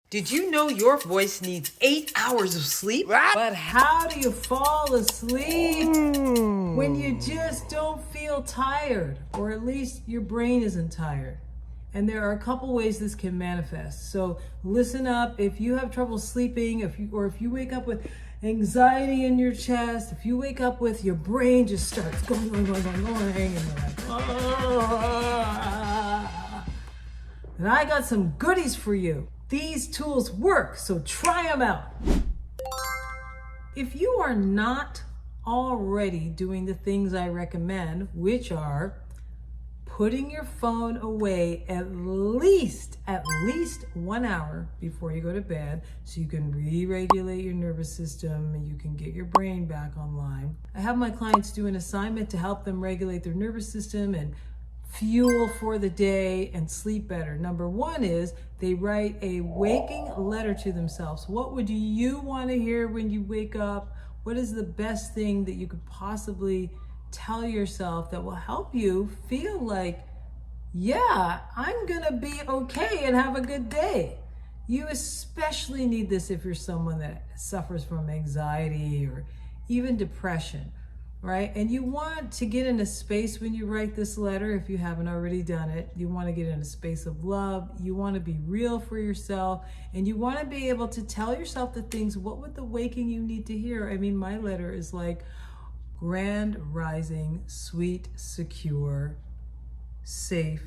Did you know your voice needs 8 hours of sleep? But how do you fall asleep when you just don't feel tired, or at least your brain isn't tired? And there are a couple ways this can manifest. So listen up. If you have trouble sleeping, if you wake up with anxiety in your chest, if you wake up with your brain just starts going, and you're like, ah. And I got some goodies for you. These tools work, so try them out. If you are not already doing the things I recommend, which are putting your phone away at least 1 hour before you go to bed so you can re-regulate your nervous system and you can get your brain back online. I have my clients do an assignment to help them regulate their nervous system and fuel for the day and sleep better. Number one is they write a waking letter to themselves. What would you want to hear when you wake up? What is the best thing that you could possibly tell yourself that will help you feel like, yeah, I'm gonna be okay and have a good day? You especially need this if you're someone that suffers from anxiety or even depression, right? And you want to get in a space when you write this letter, if you haven't already done it. You want to get in a space of love. You want to be real for yourself, and you want to be able to tell yourself the things. What would the waking you need to hear? I mean, my letter is like, grand rising, sweet, secure, safe,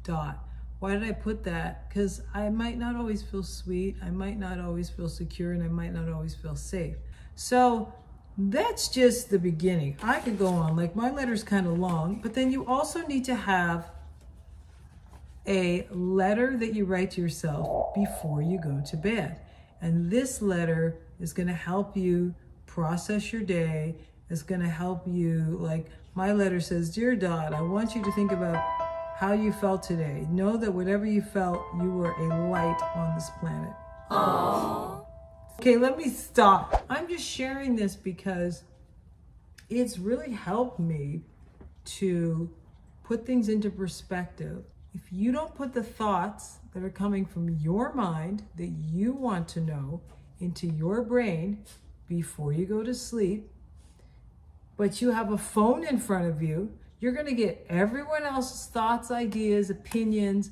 dot. Why did I put that? Because I might not always feel sweet, I might not always feel secure, and I might not always feel safe. So that's just the beginning. I could go on, like my letter's kind of long, but then you also need to have a letter that you write to yourself before you go to bed. And this letter is going to help you process your day. It's going to help you, like my letter says, Dear Dot, I want you to think about how you felt today. Know that whatever you felt, you were a light on this planet. Aww. Okay, let me stop. I'm just sharing this because it's really helped me to put things into perspective. If you don't put the thoughts that are coming from your mind that you want to know into your brain before you go to sleep, but you have a phone in front of you, you're going to get everyone else's thoughts, ideas, opinions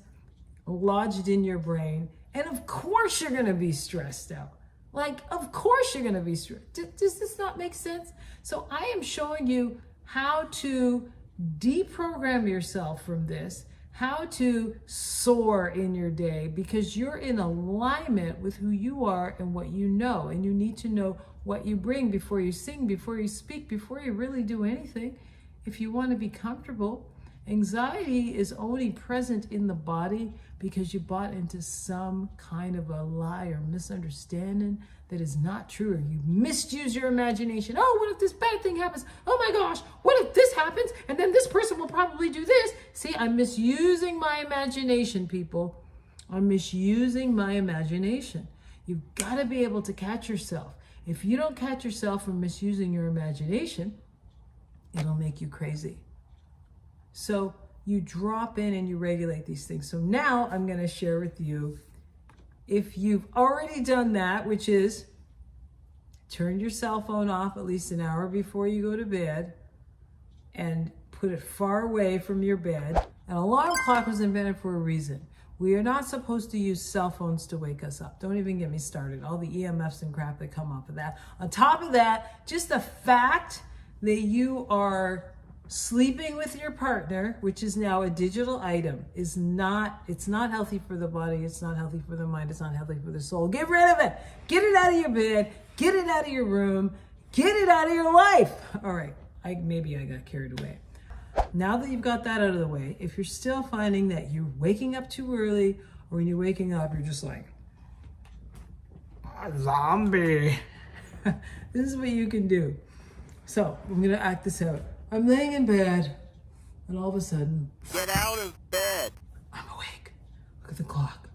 lodged in your brain. And of course you're going to be stressed out. Like, of course you're going to be stressed. Does this not make sense? So I am showing you how to deprogram yourself from this, how to soar in your day, because you're in alignment with who you are and what you know. And you need to know what you bring before you sing, before you speak, before you really do anything. If you want to be comfortable, anxiety is only present in the body because you bought into some kind of a lie or misunderstanding that is not true, or you misuse your imagination. Oh, what if this bad thing happens? Oh my gosh, what if this happens? And then this person will probably do this. See, I'm misusing my imagination, people. I'm misusing my imagination. You've got to be able to catch yourself. If you don't catch yourself from misusing your imagination, it'll make you crazy. So you drop in and you regulate these things. So now I'm going to share with you, if you've already done that, which is turn your cell phone off at least an hour before you go to bed and put it far away from your bed. An alarm clock was invented for a reason. We are not supposed to use cell phones to wake us up. Don't even get me started. All the EMFs and crap that come off of that. On top of that, just the fact that you are sleeping with your partner, which is now a digital item, it's not healthy for the body, it's not healthy for the mind, it's not healthy for the soul. Get rid of it. Get it out of your bed, get it out of your room, get it out of your life. All right, maybe I got carried away. Now that you've got that out of the way, if you're still finding that you're waking up too early, or when you're waking up, you're just like, a zombie. This is what you can do. So I'm gonna act this out. I'm laying in bed, and all of a sudden, get out of bed. I'm awake. Look at the clock.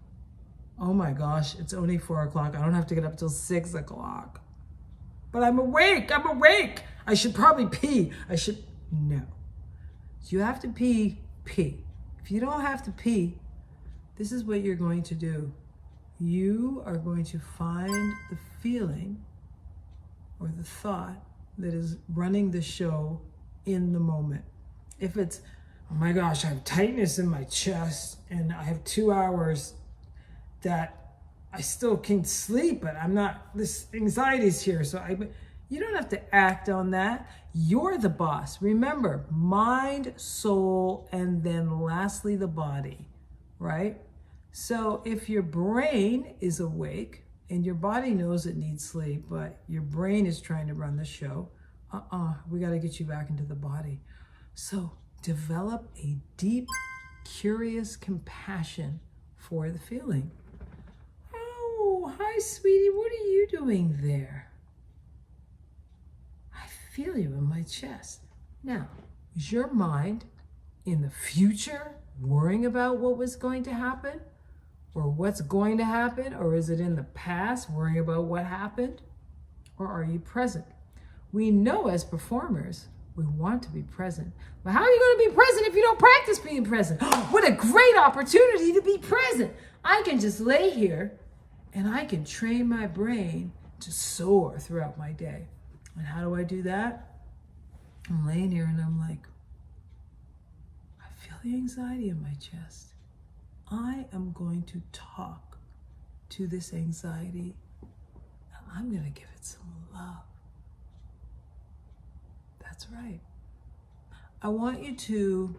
Oh my gosh, it's only 4 o'clock. I don't have to get up till 6 o'clock. But I'm awake. I should probably pee. No. So you have to pee. If you don't have to pee, this is what you're going to do. you are going to find the feeling or the thought that is running the show in the moment. If it's, oh my gosh, I have tightness in my chest and I have 2 hours that I still can't sleep, but I'm not, this anxiety's here. You don't have to act on that. You're the boss. Remember, mind, soul, and then lastly, the body, right? So if your brain is awake and your body knows it needs sleep, but your brain is trying to run the show, we got to get you back into the body. So develop a deep, curious compassion for the feeling. Oh, hi, sweetie. What are you doing there? I feel you in my chest. Now, is your mind in the future worrying about what was going to happen or what's going to happen? Or is it in the past worrying about what happened? Or are you present? We know as performers, we want to be present. But how are you going to be present if you don't practice being present? What a great opportunity to be present. I can just lay here and I can train my brain to soar throughout my day. And how do I do that? I'm laying here and I'm like, I feel the anxiety in my chest. I am going to talk to this anxiety. And I'm going to give it some love. That's right. I want you to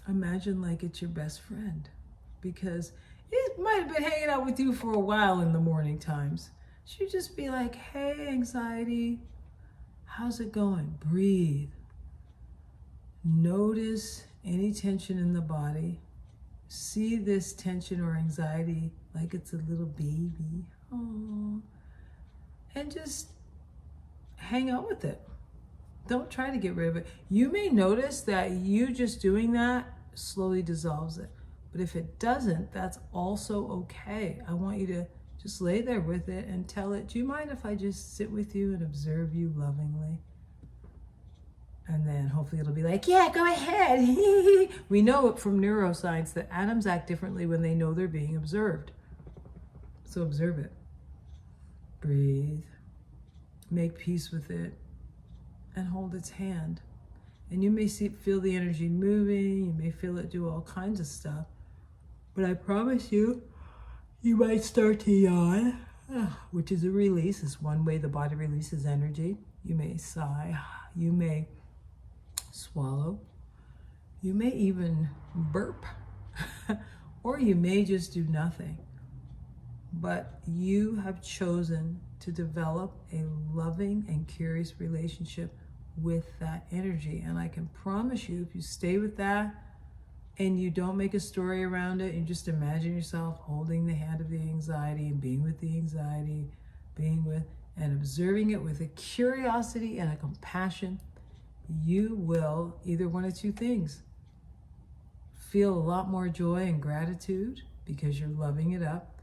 imagine like it's your best friend, because it might have been hanging out with you for a while in the morning times. So you just be like, hey, anxiety, how's it going? Breathe. Notice any tension in the body. See this tension or anxiety like it's a little baby. Aww. And just hang out with it. Don't try to get rid of it. You may notice that you just doing that slowly dissolves it. But if it doesn't, that's also okay. I want you to just lay there with it and tell it, do you mind if I just sit with you and observe you lovingly? And then hopefully it'll be like, yeah, go ahead. We know it from neuroscience that atoms act differently when they know they're being observed. So observe it. Breathe. Make peace with it and hold its hand. And you may feel the energy moving, you may feel it do all kinds of stuff, but I promise you, you might start to yawn, which is a release. It's one way the body releases energy. You may sigh, you may swallow, you may even burp, or you may just do nothing. But you have chosen to develop a loving and curious relationship with that energy. And I can promise you, if you stay with that and you don't make a story around it, and just imagine yourself holding the hand of the anxiety and being with the anxiety, being with and observing it with a curiosity and a compassion, you will either one of two things. Feel a lot more joy and gratitude because you're loving it up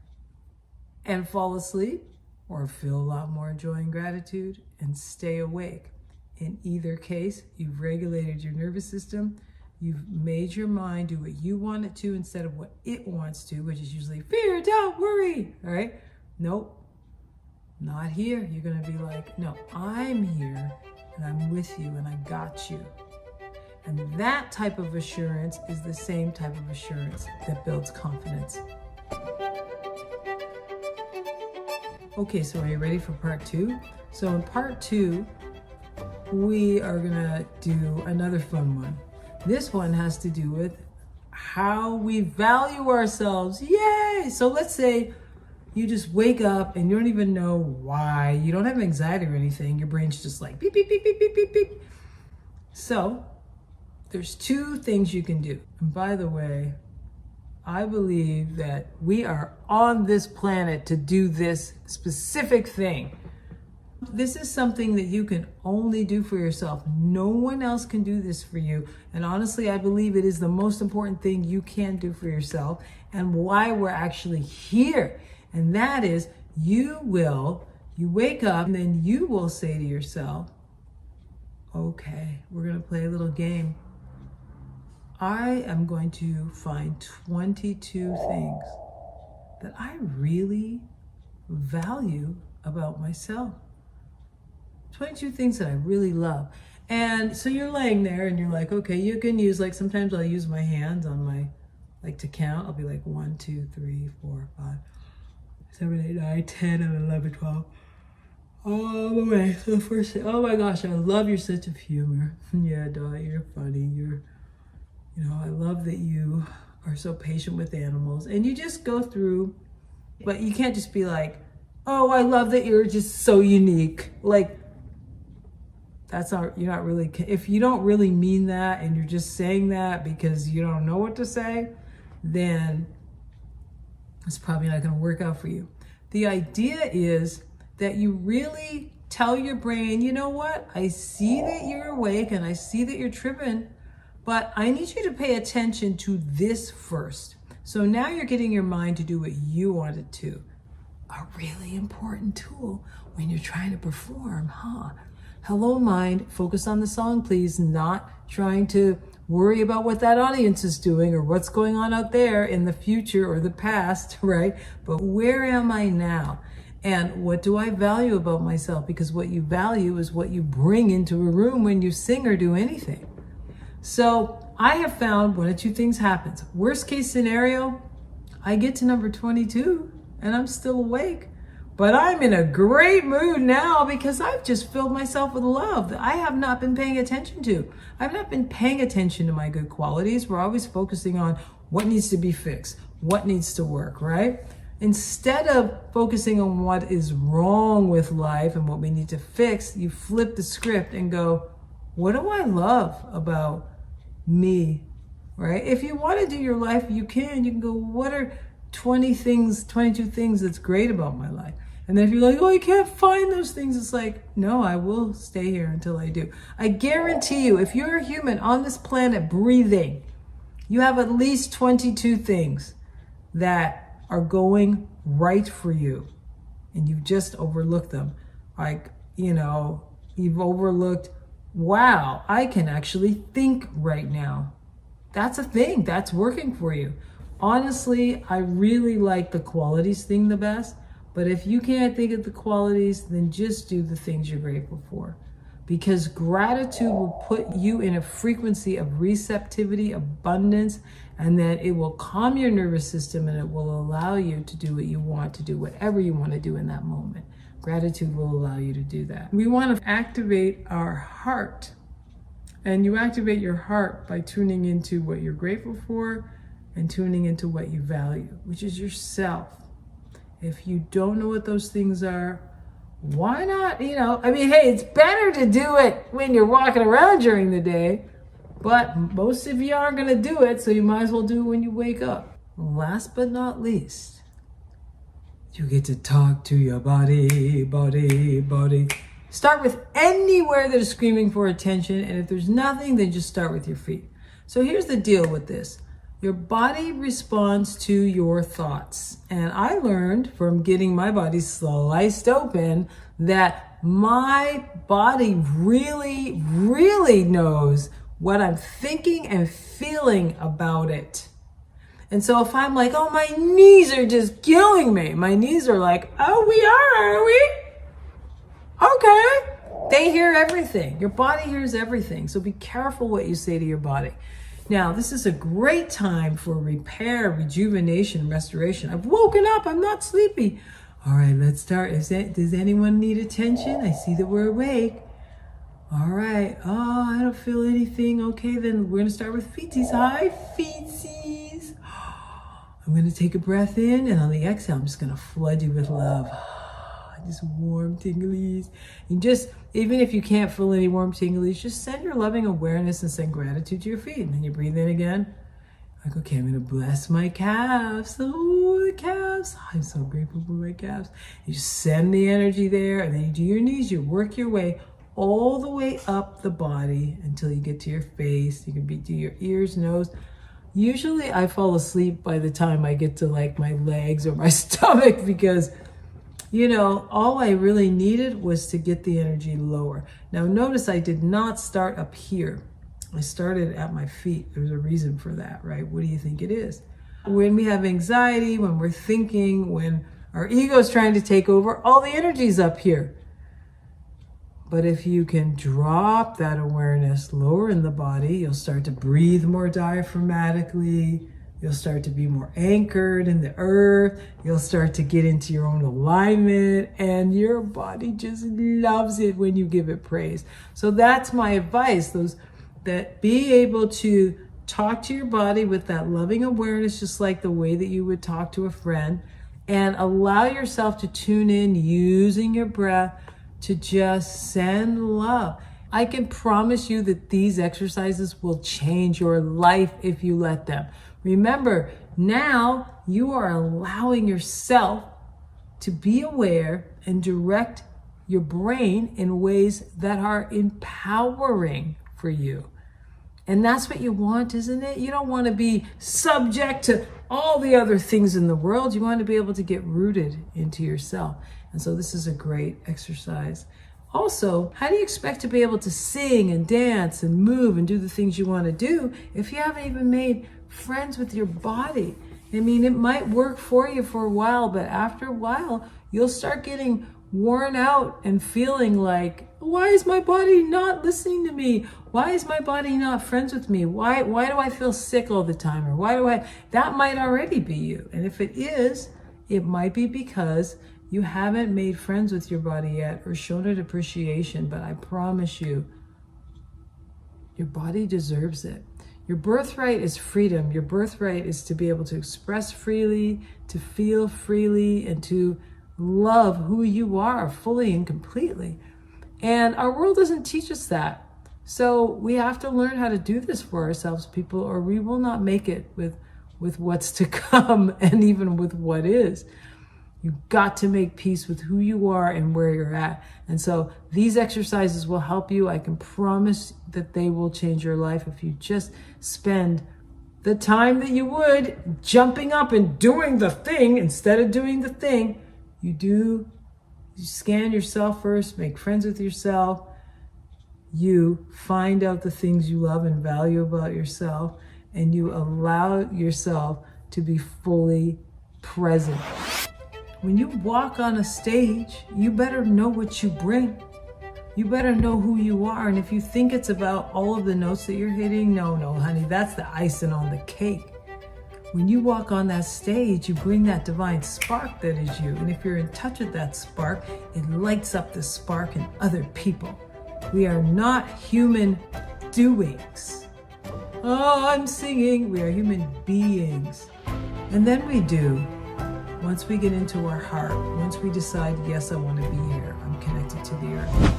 and fall asleep, or feel a lot more joy and gratitude and stay awake. In either case, you've regulated your nervous system. You've made your mind do what you want it to instead of what it wants to, which is usually fear, doubt, worry, all right? Nope, not here. You're gonna be like, no, I'm here and I'm with you and I got you. And that type of assurance is the same type of assurance that builds confidence. Okay, so are you ready for part 2? So in part 2, we are gonna do another fun one. This one has to do with how we value ourselves. Yay! So let's say you just wake up and you don't even know why. You don't have anxiety or anything. Your brain's just like beep, beep, beep, beep, beep, beep, beep. So there's 2 things you can do. And by the way, I believe that we are on this planet to do this specific thing. This is something that you can only do for yourself. No one else can do this for you. And honestly, I believe it is the most important thing you can do for yourself and why we're actually here. And that is, you wake up and then you will say to yourself, okay, we're going to play a little game. I am going to find 22 things that I really value about myself. 22 things that I really love. And so you're laying there and you're like, okay, you can use, like, sometimes I'll use my hands on my, like, to count. I'll be like 1, 2, 3, 4, 5, 7, 8, 9, 10, and 11, 12. All the way. So the first thing, oh my gosh, I love your sense of humor. Yeah, Dot, you're funny. I love that you are so patient with animals. And you just go through, but you can't just be like, oh, I love that you're just so unique. Like, you're not really, if you don't really mean that and you're just saying that because you don't know what to say, then it's probably not going to work out for you. The idea is that you really tell your brain, you know what? I see that you're awake and I see that you're tripping, but I need you to pay attention to this first. So now you're getting your mind to do what you want it to. A really important tool when you're trying to perform, huh? Hello, mind, focus on the song, please, not trying to worry about what that audience is doing or what's going on out there in the future or the past, right? But where am I now? And what do I value about myself? Because what you value is what you bring into a room when you sing or do anything. So I have found one of two things happens. Worst case scenario, I get to number 22 and I'm still awake. But I'm in a great mood now because I've just filled myself with love that I have not been paying attention to. I've not been paying attention to my good qualities. We're always focusing on what needs to be fixed, what needs to work, right? Instead of focusing on what is wrong with life and what we need to fix, you flip the script and go, what do I love about me, right? If you want to do your life, you can go, what are 22 things that's great about my life? And then if you're like, oh, I can't find those things, it's like, no, I will stay here until I do. I guarantee you, if you're a human on this planet breathing, you have at least 22 things that are going right for you. And you've just overlooked them. Like, you've overlooked, wow, I can actually think right now. That's a thing that's working for you. Honestly, I really like the qualities thing the best. But if you can't think of the qualities, then just do the things you're grateful for. Because gratitude will put you in a frequency of receptivity, abundance, and then it will calm your nervous system and it will allow you to do what you want to do, whatever you want to do in that moment. Gratitude will allow you to do that. We want to activate our heart. And you activate your heart by tuning into what you're grateful for and tuning into what you value, which is yourself. If you don't know what those things are, why not, hey, it's better to do it when you're walking around during the day, but most of you aren't going to do it, so you might as well do it when you wake up. Last but not least, you get to talk to your body. Start with anywhere that is screaming for attention, and if there's nothing, then just start with your feet. So here's the deal with this. Your body responds to your thoughts. And I learned from getting my body sliced open that my body really, really knows what I'm thinking and feeling about it. And so if I'm like, oh, my knees are just killing me. My knees are like, oh, we are we? Okay. They hear everything. Your body hears everything. So be careful what you say to your body. Now, this is a great time for repair, rejuvenation, restoration. I've woken up. I'm not sleepy. All right, let's start. Does anyone need attention? I see that we're awake. All right. Oh, I don't feel anything. Okay, then we're going to start with feetsies. Hi, feetsies. I'm going to take a breath in, and on the exhale, I'm just going to flood you with love. Just warm tinglies. And just, even if you can't feel any warm tinglies, just send your loving awareness and send gratitude to your feet. And then you breathe in again. Like, okay, I'm going to bless my calves. Oh, the calves. I'm so grateful for my calves. You just send the energy there, and then you do your knees. You work your way all the way up the body until you get to your face. You can do your ears, nose. Usually I fall asleep by the time I get to like my legs or my stomach because all I really needed was to get the energy lower. Now notice I did not start up here. I started at my feet. There's a reason for that, right? What do you think it is? When we have anxiety, when we're thinking, when our ego is trying to take over, all the energy's up here. But if you can drop that awareness lower in the body, you'll start to breathe more diaphragmatically. You'll start to be more anchored in the earth. You'll start to get into your own alignment, and your body just loves it when you give it praise. So that's my advice, that be able to talk to your body with that loving awareness, just like the way that you would talk to a friend, and allow yourself to tune in using your breath to just send love. I can promise you that these exercises will change your life if you let them. Remember, now you are allowing yourself to be aware and direct your brain in ways that are empowering for you. And that's what you want, isn't it? You don't want to be subject to all the other things in the world. You want to be able to get rooted into yourself. And so this is a great exercise. Also, how do you expect to be able to sing and dance and move and do the things you want to do if you haven't even made friends with your body? I mean, it might work for you for a while, but after a while, you'll start getting worn out and feeling like, why is my body not listening to me? Why is my body not friends with me? Why do I feel sick all the time? Or that might already be you. And if it is, it might be because you haven't made friends with your body yet or shown it appreciation. But I promise you, your body deserves it. Your birthright is freedom. Your birthright is to be able to express freely, to feel freely, and to love who you are fully and completely. And our world doesn't teach us that. So we have to learn how to do this for ourselves, people, or we will not make it with what's to come and even with what is. You've got to make peace with who you are and where you're at. And so these exercises will help you. I can promise that they will change your life if you just spend the time that you would jumping up and doing the thing instead of doing the thing. You scan yourself first, make friends with yourself. You find out the things you love and value about yourself, and you allow yourself to be fully present. When you walk on a stage, you better know what you bring. You better know who you are. And if you think it's about all of the notes that you're hitting, no, honey, that's the icing on the cake. When you walk on that stage, you bring that divine spark that is you. And if you're in touch with that spark, it lights up the spark in other people. We are not human doings. Oh, I'm singing. We are human beings. And then we do. Once we get into our heart, once we decide, yes, I want to be here, I'm connected to the earth.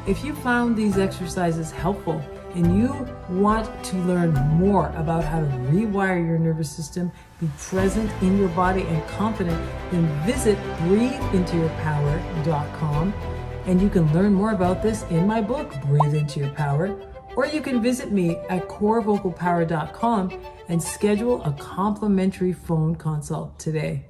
If you found these exercises helpful and you want to learn more about how to rewire your nervous system, be present in your body and confident, then visit breatheintoyourpower.com. And you can learn more about this in my book, Breathe Into Your Power. Or you can visit me at COREVocalPower.com and schedule a complimentary phone consult today.